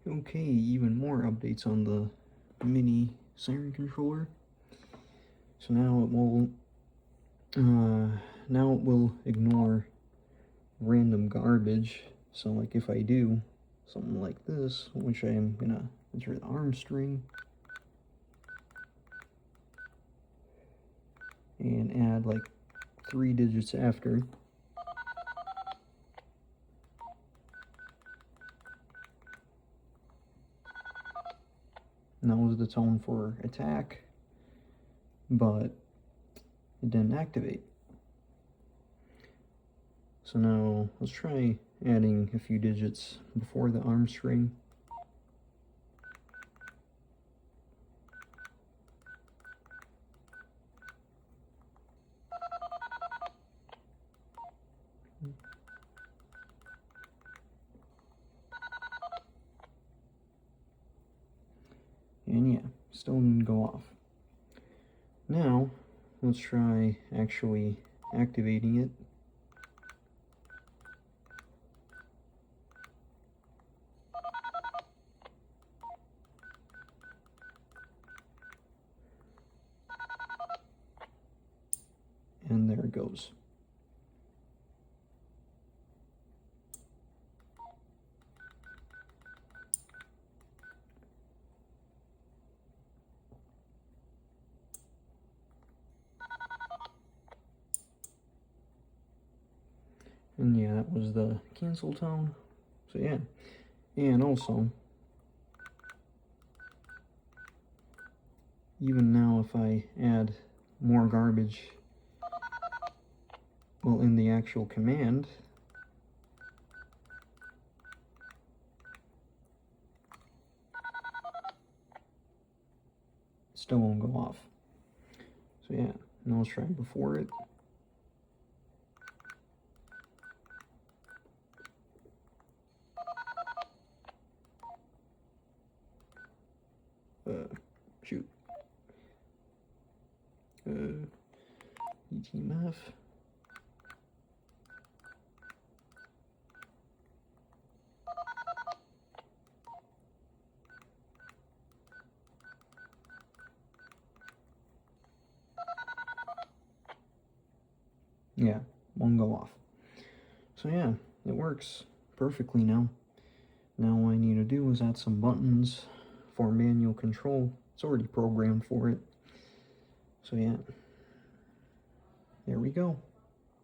Okay, even more updates on the mini siren controller. So now it will ignore random garbage. So like if I do something like this, which I am gonna enter the arm string and add like 3 digits after. And that was the tone for attack, but it didn't activate. So now let's try adding a few digits before the arm string. And yeah, still didn't go off. Now, let's try actually activating it. And there it goes. And yeah, that was the cancel tone. So yeah, and also, even now if I add more garbage, well, in the actual command, it still won't go off. So yeah, now let's try before it. Shoot. DTMF. Yeah, won't go off. So yeah, it works perfectly now. Now all I need to do is add some buttons for manual control. It's already programmed for it. So yeah, there we go.